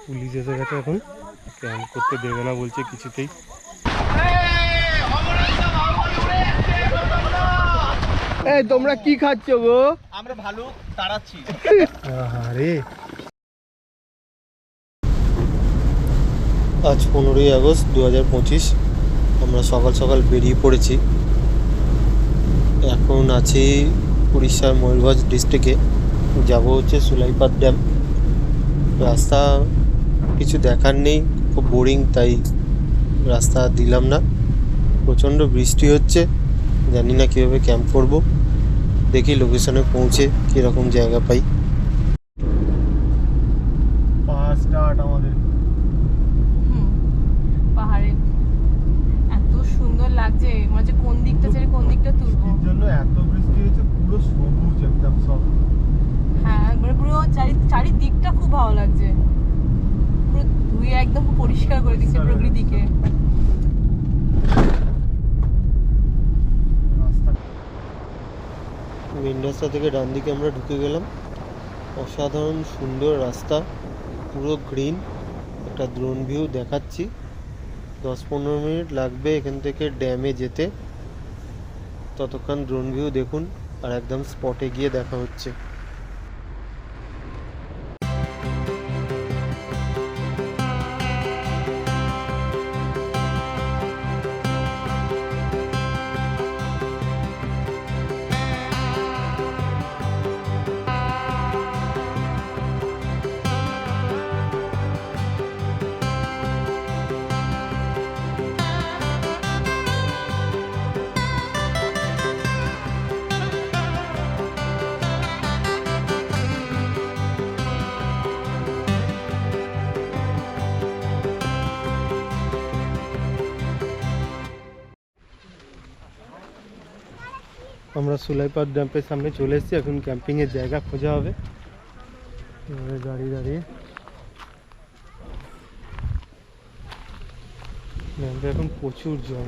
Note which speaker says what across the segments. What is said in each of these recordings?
Speaker 1: Police এসে গেছে, এখন ক্যাম্প করতে দেবে না বলছে কিছুতেই। এই তোমরা কি খাচ্ছ গো?
Speaker 2: আমরা ভালো তাড়াচ্ছি।
Speaker 1: আরে আজ 15ই আগস্ট 2025, আমরা সকাল সকাল বেরিয়ে পড়েছি। এখন আছি উড়িষ্যার ময়ূরভঞ্জ ডিস্ট্রিক্টে, যাব হচ্ছে সুলাইপাদ ড্যাম। রাস্তা কিছু দেখার নেই, খুব বোরিং, তাই রাস্তা দিলাম না। প্রচণ্ড বৃষ্টি হচ্ছে, জানি না কীভাবে ক্যাম্প করব। দেখি লোকেশনে পৌঁছে কীরকম জায়গা পাই। পাহাড় স্টার্ট আমাদের।
Speaker 3: পাহাড়ে এত সুন্দর লাগছে, মানে কোন দিকটা ছেড়ে কোন দিকটা তুলবো।
Speaker 1: এর জন্য এত বৃষ্টি হয়েছে, পুরো সবুজ একদম সব।
Speaker 3: হ্যাঁ, একবারে পুরো চারিদিকটা খুব ভালো লাগছে, পুরো ধুয়ে একদম পরিষ্কার করে দিচ্ছে প্রকৃতিকে।
Speaker 1: মেন রাস্তা থেকে ডান দিকে আমরা ঢুকে গেলাম। অসাধারণ সুন্দর রাস্তা, পুরো গ্রিন। একটা ড্রোন ভিউ দেখাচ্ছি। 10-15 মিনিট লাগবে এখান থেকে ড্যামে যেতে, ততক্ষণ ড্রোন ভিউ দেখুন, আর একদম স্পটে গিয়ে দেখা হচ্ছে। আমরা সুলাইপাদ ড্যামের সামনে চলে এসেছি, এখন ক্যাম্পিংয়ের জায়গা খোঁজা হবে। গাড়ি দাঁড়িয়ে, ড্যামে এখন প্রচুর জল।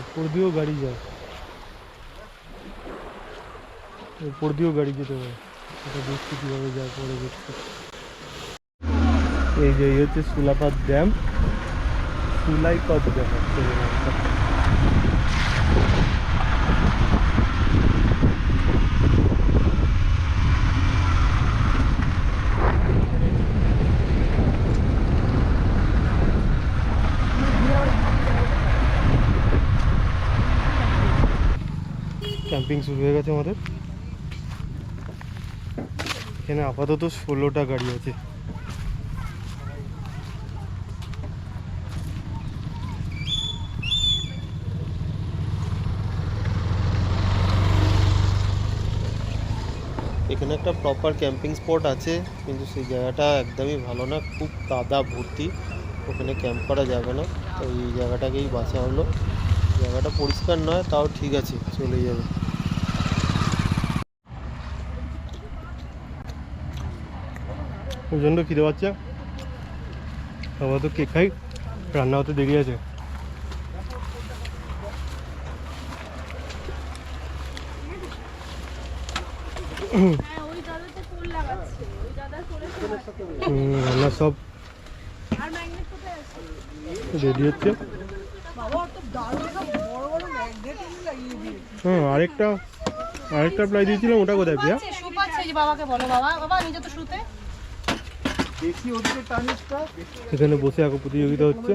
Speaker 1: উপর দিয়েও গাড়ি যায়, উপর দিয়েও গাড়ি যেতে পারে। এটা দেখছি কীভাবে যায়, পরে দেখছি। এই যে হচ্ছে সুলাইপাদ ড্যাম, সুলাইপাদ ড্যাম হচ্ছে নামটা। ক্যাম্পিং শুরু হয়ে গেছে আমাদের। এখানে আপাতত 16টা গাড়ি আছে। এখানে একটা প্রপার ক্যাম্পিং স্পট আছে, কিন্তু সেই জায়গাটা একদমই ভালো না, খুব কাদা ভর্তি, ওখানে ক্যাম্প করা যাবে না। তো এই জায়গাটাকেই বাছা হলো। জায়গাটা পরিষ্কার নয়, তাও ঠিক আছে, চলে যাবে। প্রচণ্ড খিদে পাচ্ছে, আবার তো কেক খাই, রান্না হতে দেরি আছে। রান্না সব রেডি হচ্ছে। হ্যাঁ, আরেকটা প্লাই দিয়েছিলাম, ওটা কোথায় পিয়া?
Speaker 3: বাবাকে বলো, বাবা নিজে তো শুতে।
Speaker 1: এখানে বসে এখন প্রতিযোগিতা হচ্ছে।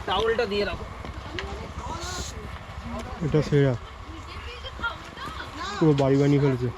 Speaker 2: টাওয়েলটা দিয়ে রাখো।
Speaker 1: এটা সেরা, পুরো বাড়ি বানিয়ে ফেলেছে।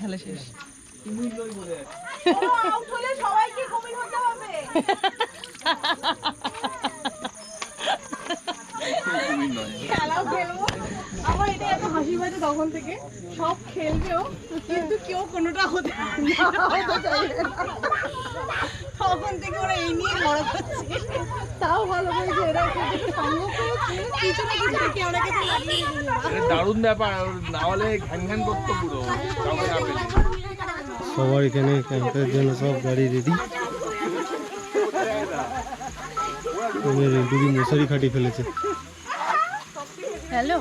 Speaker 3: খেলা শেষ। খেলাও খেলবো, আমার এটা এত হাসি পাচ্ছে তখন থেকে। সব খেলবেও কিন্তু কেউ কোনোটা হতে চাইবে না। তখন থেকে ওরা এই নিয়ে লড়া করছে। তাও ভালো করেছে এরা একটু সঙ্গ করেছে, কিছু না কিছু না কেউ না কেউ লাগিয়ে দিয়েছে।
Speaker 2: দারুণ ব্যাপার, না হলে ঘ্যান ঘ্যান করতো পুরো।
Speaker 1: সবার এখানে ক্যাম্পের জন্য সব গাড়ি রেডি। রেডি মশারি খাটিয়ে ফেলেছে।
Speaker 3: হ্যালো,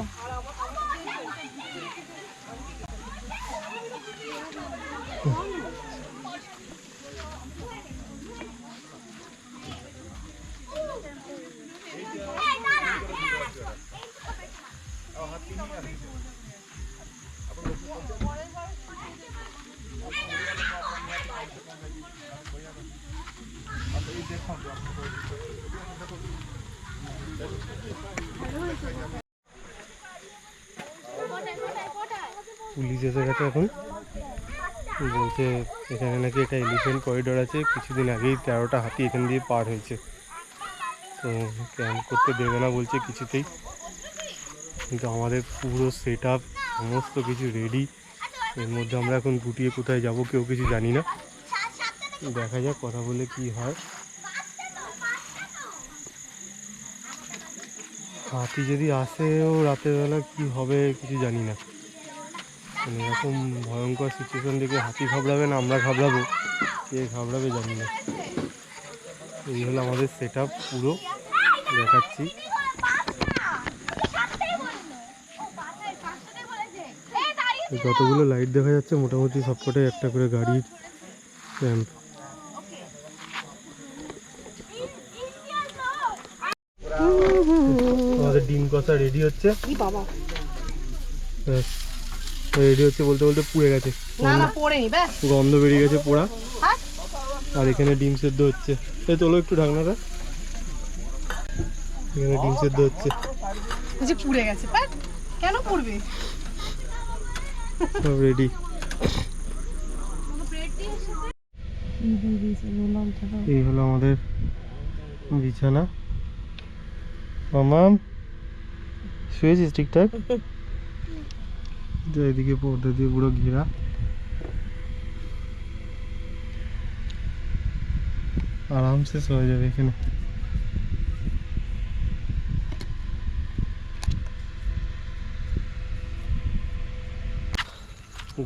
Speaker 1: পুলিশ এসে গেছে এখন, বলছে এখানে নাকি একটা এলিফ্যান্ট করিডোর আছে, কিছুদিন আগেই 13টা হাতি এখান দিয়ে পার হয়েছে, তো ক্যাম্প করতে দেবে না বলছে কিছুতেই। কিন্তু আমাদের পুরো সেট আপ সমস্ত কিছু রেডি। এর মধ্যে আমরা এখন গুটিয়ে কোথায় যাব কেউ কিছু জানি না, দেখা যাক কথা বলে কি হয়। হাতি যদি আসেও রাতের বেলা কি হবে কিছু জানি না। মানে এরকম ভয়ঙ্কর সিচুয়েশন দেখে হাতি ঘাবড়াবে না আমরা ঘাবড়াবো, কে ঘাবড়াবে জানি না। এই হলো আমাদের সেট আপ পুরো, দেখাচ্ছি। যতগুলো লাইট দেখা যাচ্ছে মোটামুটি সবকটাই একটা করে গাড়ির ক্যাম্প। আমাদের ডিম কষা রেডি হচ্ছে, রেডি হচ্ছে বলতে বলতে পুড়ে গেছে, গন্ধ বেরিয়ে গেছে পোড়া। আর এখানে ডিম সেদ্ধ হচ্ছে, এই তোলো একটু ঢাকনাটা, এখানে ডিম সেদ্ধ হচ্ছে।
Speaker 3: পুড়ে গেছে, কেন পুড়বে?
Speaker 1: সব রেডি। এই হলো আমাদের বিছানা। মামাম শুয়েছিস ঠিকঠাক? এদিকে পর্দা দিয়ে পুরো ঘেরা। আরামসে শোয়া যাবে এখানে।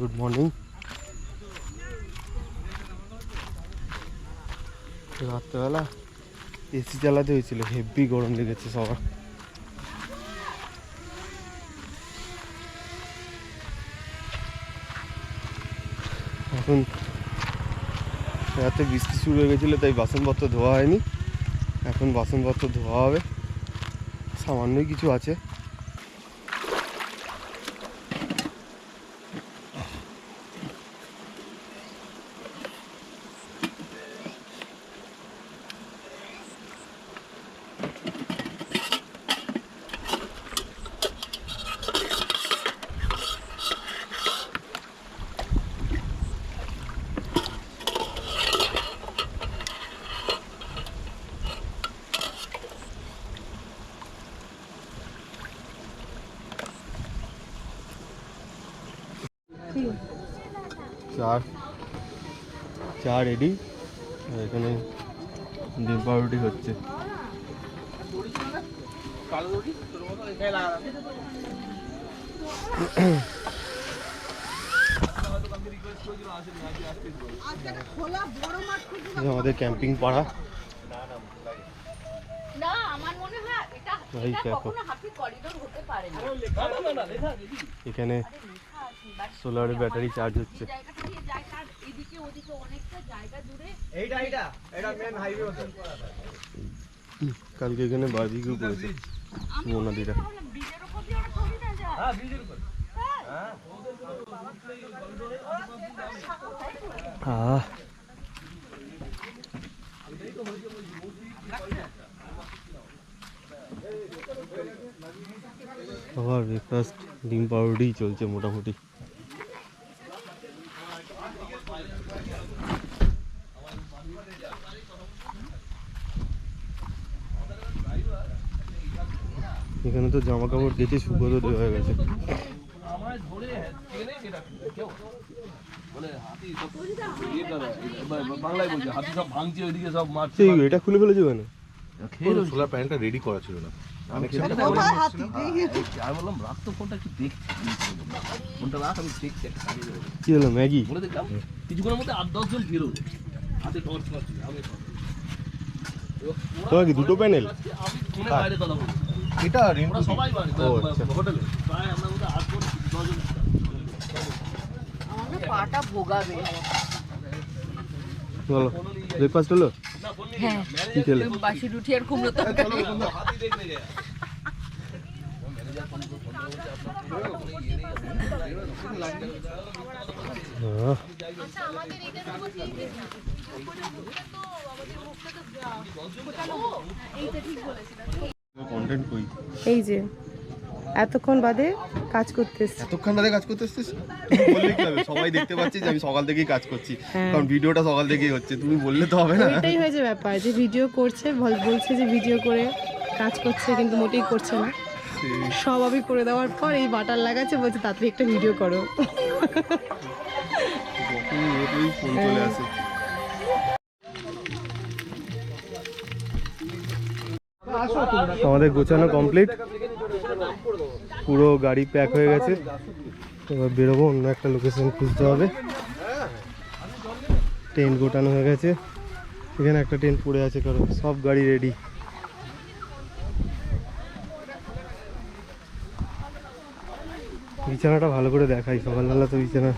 Speaker 1: Good morning. রাত্রেবেলা এসি চালাতে হয়েছিল, হেভি গরম লেগেছে সবার। এখন রাতে বৃষ্টি শুরু হয়ে গেছিলো তাই বাসনপত্র ধোয়া হয়নি, এখন বাসনপত্র ধোয়া হবে, সামান্যই কিছু আছে। চা রেডি, এখানে ডিম পাউরুটি হচ্ছে। আমাদের ক্যাম্পিং পাড়া, এখানে সোলার ব্যাটারি চার্জ হচ্ছে। কালকে এখানে বারবিকিউ করেছে মোনাদিরা। আবার ব্রেকফাস্ট ডিম পাউরুটি চলছে মোটামুটি। এখানে তো জামা কাপড় কেচে শুকোতে দেওয়া হয়ে গেছে।
Speaker 2: আমায় ধরে টেনে যেটা কেউ বলে হাতি সব ইয়ে করে বাংলায় বলছে হাতি সব ভাঙছে ওইদিকে সব মারছে।
Speaker 1: এটা খুলে ফেলেছে কেন?
Speaker 4: সোলার প্যানেলটা রেডি করা ছিল না।
Speaker 2: আমি বললাম রাখ তো ফোনটা একটু দেখছি, ফোনটা রাখ আমি দেখছি একটা কাজে যাবো।
Speaker 1: কি হলো ম্যাগি?
Speaker 2: বলে দেখলাম কিছুক্ষণের মধ্যে 8-10 জন বেরো হাতে টর্চ মারছি। আমি
Speaker 1: তোমার কি দুটো প্যানেল?
Speaker 2: আমি ফোনের বাইরে কথা বলছি,
Speaker 4: এটা
Speaker 2: ওরা সবাই বাড়ি
Speaker 1: ও, আচ্ছা।
Speaker 2: হোটেলে প্রায় আমরা মধ্যে 8 জন 10 জন।
Speaker 3: আমাকে পাটা ভোগাবে।
Speaker 1: বলো ব্রেকফাস্ট হলো?
Speaker 3: হ্যাঁ,
Speaker 1: কি খেলে?
Speaker 3: বাসি রুটি আর কুমড়ো তরকারি।
Speaker 2: হাতি দেখলে যায়
Speaker 1: কন্টেন্ট কই?
Speaker 3: এই যে এতক্ষণ বাদে কাজ করতে এসেছি।
Speaker 4: এতক্ষণ ধরে কাজ করতে এসেছিস? তুমি বললে কি হবে? সবাই দেখতে পাচ্ছে যে আমি সকাল থেকেই কাজ করছি,
Speaker 3: হ্যাঁ।
Speaker 4: কারণ ভিডিওটা সকাল থেকেই হচ্ছে। তুমি বললে তো হবে না।
Speaker 3: ওইটাই হয়েছে ব্যাপার, যে ভিডিও করছে, বলছে যে ভিডিও করে কাজ করছে, কিন্তু মোটেই করছে না। সব আমি করে দেওয়ার পর এই বাটার লাগাচ্ছে, বলছে তাড়াতাড়ি একটা ভিডিও করো।
Speaker 4: ফোন চলে আসে।
Speaker 1: আমাদের গোছানো কমপ্লিট, পুরো গাড়ি প্যাক হয়ে গেছে। এবার বেরোবো, অন্য একটা লোকেশন খুঁজতে হবে। টেন্ট গোটানো হয়ে গেছে, এখানে একটা টেন্ট পড়ে আছে, কারণ সব গাড়ি রেডি। বিছানাটা ভালো করে দেখাই, সকালবেলা তো বিছানা,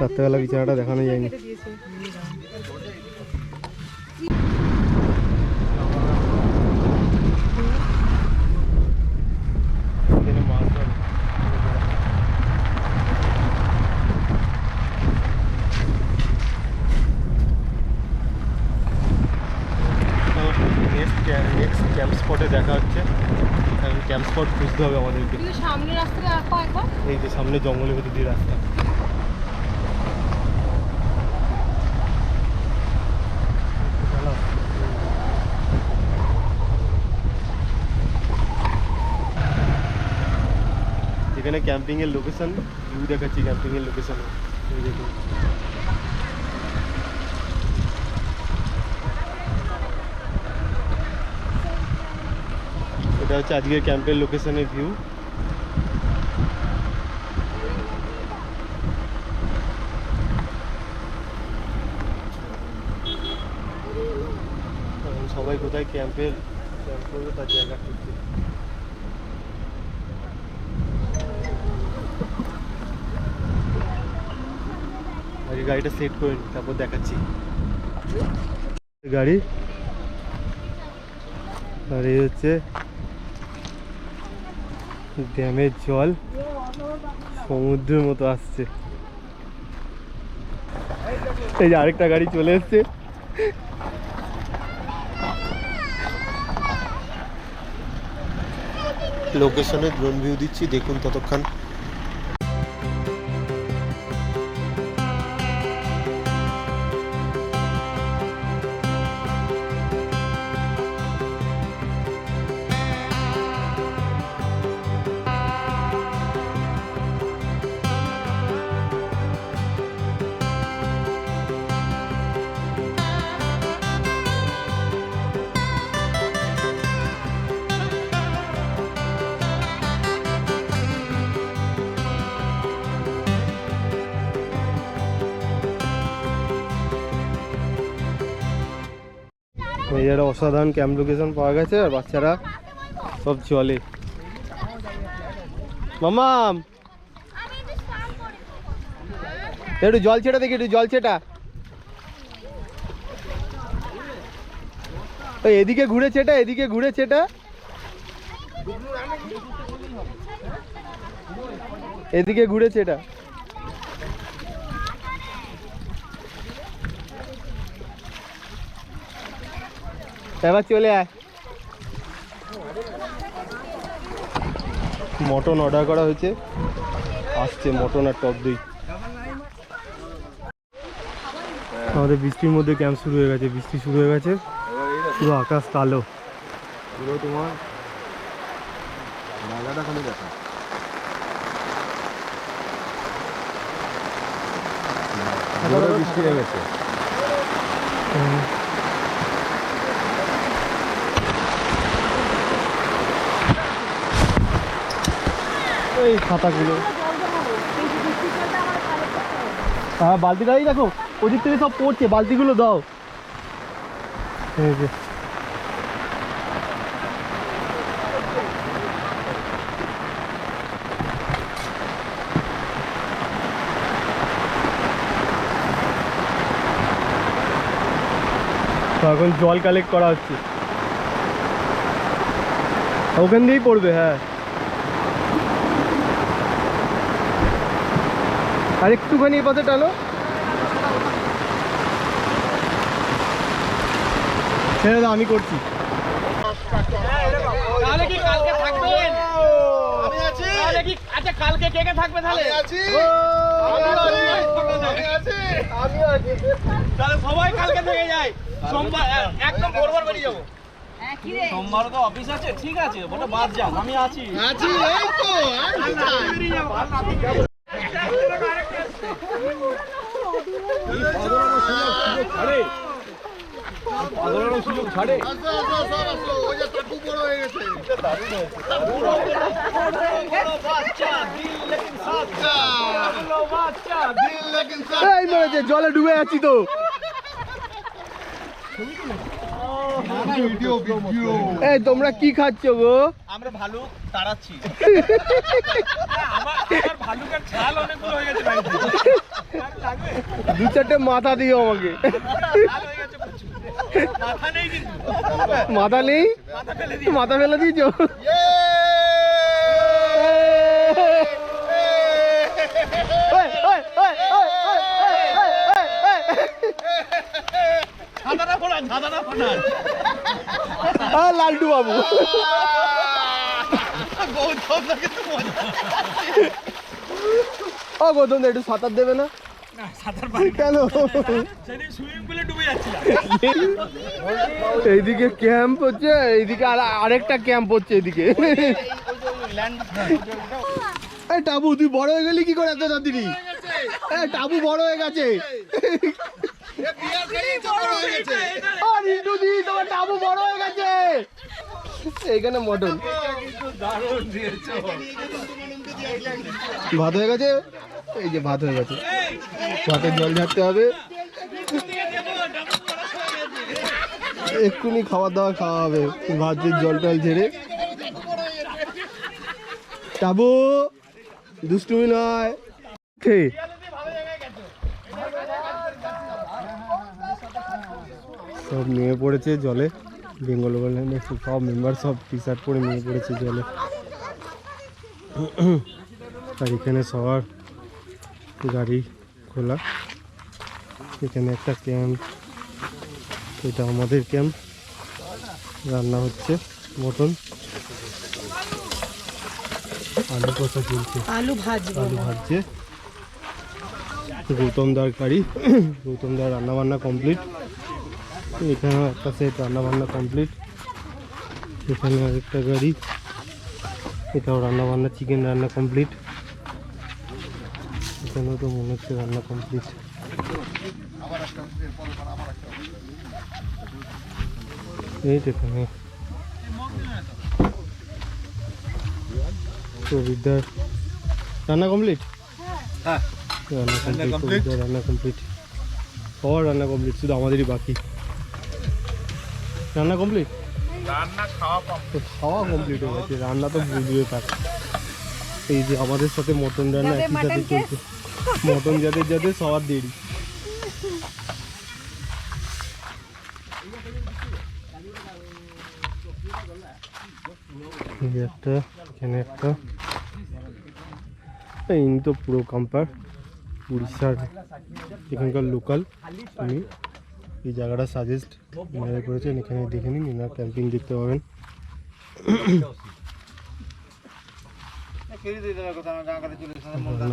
Speaker 1: রাত্রেবেলা বিছানাটা দেখানো যায়নি। নেক্সট ক্যাম্প স্পটে দেখা হচ্ছে। ক্যাম্প স্পট খুঁজতে হবে আমাদেরকে।
Speaker 3: সামনে রাস্তাটা রাখো একবার।
Speaker 1: এই যে সামনে জঙ্গলের ভেতর দিয়ে রাস্তা। এখানে ক্যাম্পিং এর লোকেশন, ভিউ দেখাচ্ছি ক্যাম্পিং এর লোকেশন। এই দেখুন, এটা হচ্ছে আজকের ক্যাম্পের লোকেশনের ভিউ। সবাই কোথায় ক্যাম্প করবে তার জায়গা খুঁজছে। আগে গাড়িটা সেট করে নি, তারপর দেখাচ্ছি গাড়ি। আর এই হচ্ছে ড্যামের জল, সমুদ্রের মতো আসছে। এই যে আরেকটা গাড়ি চলে এসছে। লোকেশনে ড্রোন ভিউ দিচ্ছি, দেখুন ততক্ষণ। এই একটা অসাধারণ ক্যাম্প লোকেশন পাওয়া গেছে, আর বাচ্চারা সব চলে। মামাম একটু জল ছেটা দেখি, একটু জল ছেটা। এদিকে ঘুরে ছেটা, এদিকে ঘুরে ছেটা, এদিকে ঘুরে ছেটা। এবার চলে আয়। মটন অর্ডার করা হয়েছে, আসছে মটন আর টক দই। আমাদের বৃষ্টির মধ্যে ক্যাম্প শুরু হয়ে গেছে, বৃষ্টি শুরু হয়ে গেছে, পুরো আকাশ কালো। পুরো তোমার
Speaker 4: জায়গাটা খালি দেখা বৃষ্টি হয়ে গেছে।
Speaker 1: এই খাতাগুলো হ্যাঁ বালতিটাই দেখো ওদিক থেকে সব পড়ছে, বালতিগুলো দাও। এই যে তো এখন জল কালেক্ট করা হচ্ছে, ওখান দিয়েই পড়বে। হ্যাঁ আর একটুখানি এই পাশে টানো, ছেড়ে দাও আমি করছি।
Speaker 5: তাহলে কি কালকে থাকবেন? আমি আছি। তাহলে কি আচ্ছা কালকে কে কে থাকবে তাহলে? আমি আছি। আমি আছি। তাহলে সবাই কালকে থেকে যায়। সোমবার একদম ভোরবার বেরিয়ে যাবো। সোমবার তো অফিস আছে, ঠিক আছে ওটা বাদ যান, আমি আছি। আছি এই তো বেরিয়ে যাবো। সুযোগ ছাড়ে
Speaker 1: জলে ডুবে আছি তো। এই তোমরা কি খাচ্ছ গো?
Speaker 5: আমরা ভালুক তাড়াচ্ছি। আমার ভালুকের ছাল অনেকগুলো হয়ে গেছে বাড়িতে।
Speaker 1: দু চারটে মাথা দিও আমাকে।
Speaker 5: মাথা নেই কিন্তু।
Speaker 1: মাথা নেই? মাথা ফেলে দিয়েছো? লালটু বাবু ও গৌতম একটু সাঁতার দেবে না? কেন? এইদিকে ক্যাম্প হচ্ছে, এইদিকে আরেকটা ক্যাম্প হচ্ছে এইদিকে। এই টাবু তুই বড় হয়ে গেলি কি করে এত তাড়াতাড়ি? টাবু বড় হয়ে গেছে। তোমার টাবু বড় হয়ে গেছে। এইখানে মটন ভাত হয়ে গেছে, এই যে ভাত হয়ে গেছে, ভাতের জল ঝাড়তে হবে, এক্ষুনি খাবার দাবার খাওয়া হবে, ভাতের জল টল ঝেড়ে। টাবু দুষ্টুমি নয়। সব নেমে পড়েছে জলে, বেঙ্গল ওভারল্যান্ডে সব মেম্বার সব টি শার্ট পরে নেমে পড়েছে জলে। আর এখানে সবার গাড়ি খোলা, এখানে একটা ক্যাম্প, এটা আমাদের ক্যাম্প, রান্না হচ্ছে মটন, আলু কষা চলছে, আলু ভাজছে। গৌতম দার গাড়ি, গৌতম দার রান্না বান্না কমপ্লিট, এখানে একটা সেট রান্না বান্না কমপ্লিট, এখানে আরেকটা গাড়ি, এটাও রান্না বান্না, চিকেন রান্না কমপ্লিট, এখানেও তো মনে হচ্ছে রান্না কমপ্লিট। এই এখানে প্রবীরদার রান্না কমপ্লিট, রান্না কমপ্লিট, রান্না কমপ্লিট, সবার রান্না কমপ্লিট, শুধু আমাদেরই বাকি। রান্না কমপ্লিট, খাওয়া কমপ্লিট হয়ে গেছে, রান্না তো বুঝবে থাক। এই যে আমাদের সাথে মটন রান্না একই সাথে চলছে, মটন যাদের যাদের সবার দেরি। একটা এখানে একটা, ইনি তো পুরো কাম্পার, উড়িষ্যার এখানকার লোকাল। উনি এই জায়গাটা সাজেস্ট এনারা করেছেন, এখানে দেখে নিন, এনার ক্যাম্পিং দেখতে পাবেন।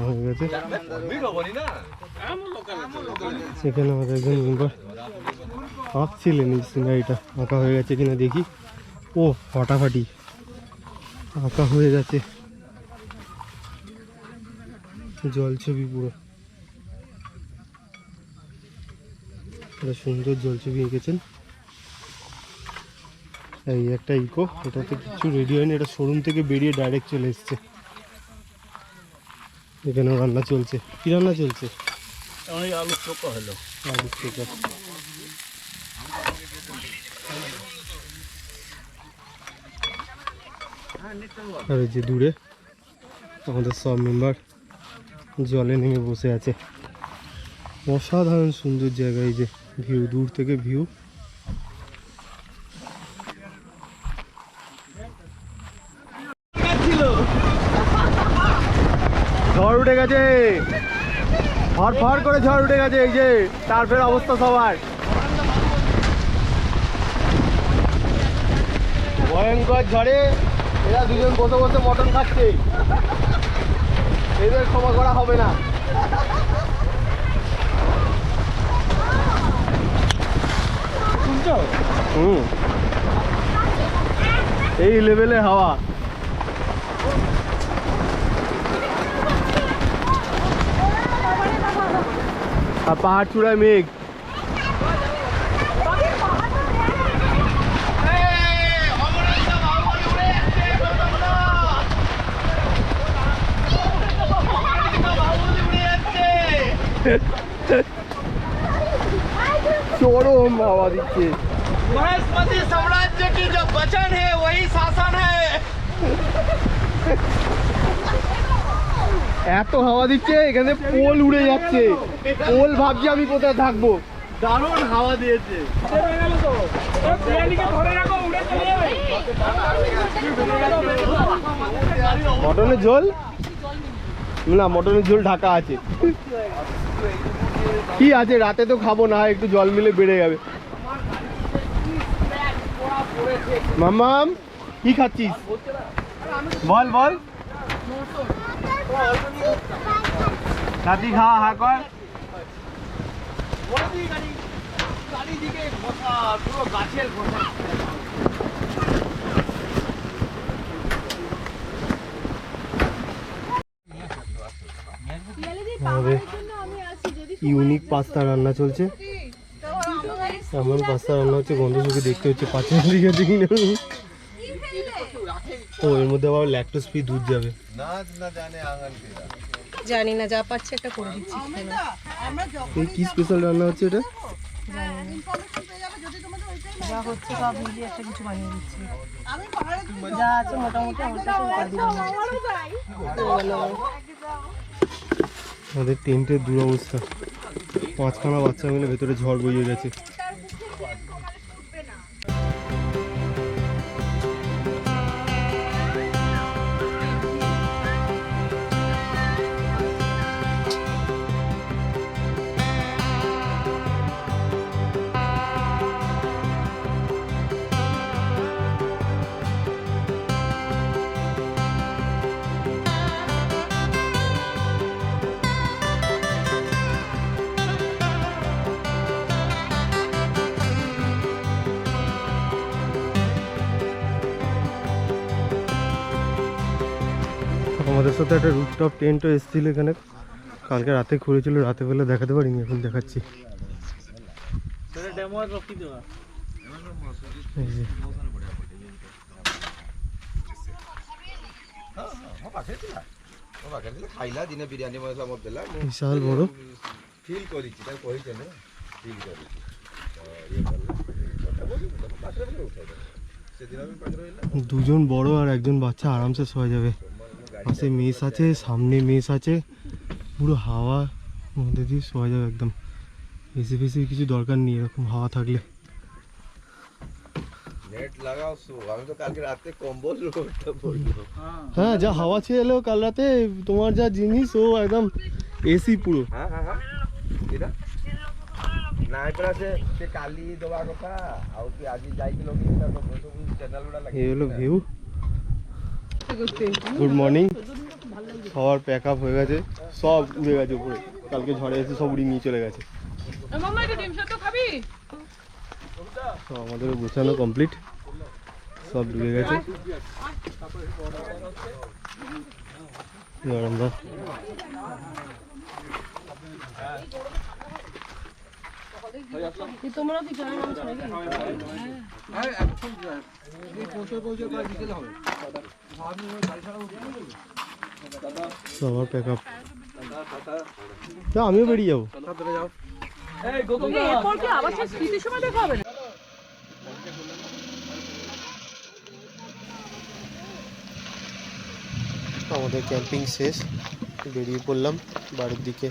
Speaker 1: হয়ে গেছে সেখানে আমাদের একজন মেম্বার আঁকছিলেন, এই সিনারিটা আঁকা হয়ে গেছে কিনা দেখি। ও ফাটাফাটি, আঁকা হয়ে গেছে, জল ছবি পুরো একটা সুন্দর জল ছবি এঁকেছেন। এই একটা ইকো, এটাতে কিছু রেডি হয়নি, এটা শোরুম থেকে বেরিয়ে ডাইরেক্ট চলে এসছে। এখানেও রান্না চলছে। কি রান্না চলছে?
Speaker 2: আলু চোখা হলো।
Speaker 1: আলু চোখা। আর এই যে দূরে আমাদের সব মেম্বার জলে নেমে বসে আছে। অসাধারণ সুন্দর জায়গা, এই যে ভিউ, দূর থেকে ভিউ। ঝড় উঠে গেছে, ফর ফর করে ঝড় উঠে গেছে। এই যে তারপরে অবস্থা সবার ভয়ঙ্কর ঝড়ে এরা দুজন বসে বসে মটন খাচ্ছে। এদের ক্ষমা করা হবে না। শুনছো? এই লেভেলে হাওয়া। আর পাহাড় চূড়ায় মেঘ। চরম হাওয়া দিচ্ছে।
Speaker 5: बृहस्पति साम्राज्य की जो वचन है वही शासन है।
Speaker 1: এত হাওয়া দিচ্ছে, এখানে পোল উড়ে যাচ্ছে। পোল ভাবছি আমি কোথায় থাকবো।
Speaker 5: দারুণ হাওয়া দিয়েছে।
Speaker 1: মটনের ঝোল না, মটনের ঝোল ঢাকা আছে। কি আছে, রাতে তো খাবো না, একটু জল মিলে বেড়ে যাবে। মাম্মাম কি খাচ্ছিস বল বল। নাতি খা, হা কর।
Speaker 5: চারিদিকে ঘষা, পুরো গাছের ঘষা।
Speaker 1: আমাদের ইউনিক পাস্তা রান্না চলছে। এমন পাস্তা রান্না হচ্ছে, গন্ধ চোখে দেখতে হচ্ছে। পাঁচের দিকে দেখি না। ও এর মধ্যে আবার ল্যাকটোজ ফ্রি দুধ যাবে।
Speaker 3: জানি না, যা পাচ্ছে একটা করে দিচ্ছি।
Speaker 1: এই কি স্পেশাল রান্না হচ্ছে এটা?
Speaker 3: যা হচ্ছে সব মিলিয়ে একটা কিছু বানিয়ে দিচ্ছি। যা আছে মোটামুটি আমার কাছে
Speaker 1: আমাদের টেন্টের দুরবস্থা। 5খানা বাচ্চা মিলে ভেতরে ঝড় বইয়ে গেছে। আমাদের সাথে একটা রুফটপ টেন্টও এসেছিল এখানে, কালকে রাতে খুলেছিল। রাতে বেলা দেখাতে পারিনি, এখন দেখাচ্ছি। বিশাল বড়। দুজন বড় আর একজন বাচ্চা আরামসে শোয়া যাবে। পাশে মেস আছে, সামনে মেস আছে, পুরো হাওয়া মধ্যে দিয়ে শোয়া যাবে একদম। এসি ফেসি কিছু দরকার নেই এরকম হাওয়া থাকলে। হ্যাঁ, যা হাওয়া ছিল কাল রাতে, তোমার যা জিনিস ও একদম এসি পুরো। এই হলো ভিউ। Good morning. সবার প্যাক আপ হয়ে গেছে, সব উড়ে গেছে উপরে। কালকে ঝড়ে এসে সব উড়িয়ে নিয়ে চলে গেছে। তো আমাদেরও গোছানো কমপ্লিট। সব ঢুকে গেছে। এবার আমরা সবার প্যাক আপ, আমিও বেরিয়ে যাবো।
Speaker 2: এই গৌতম দা,
Speaker 3: এরপর কি আবার সেই স্মৃতির সময় দেখা হবে না?
Speaker 1: আমাদের ক্যাম্পিং শেষ, বেরিয়ে পড়লাম বাড়ির দিকে।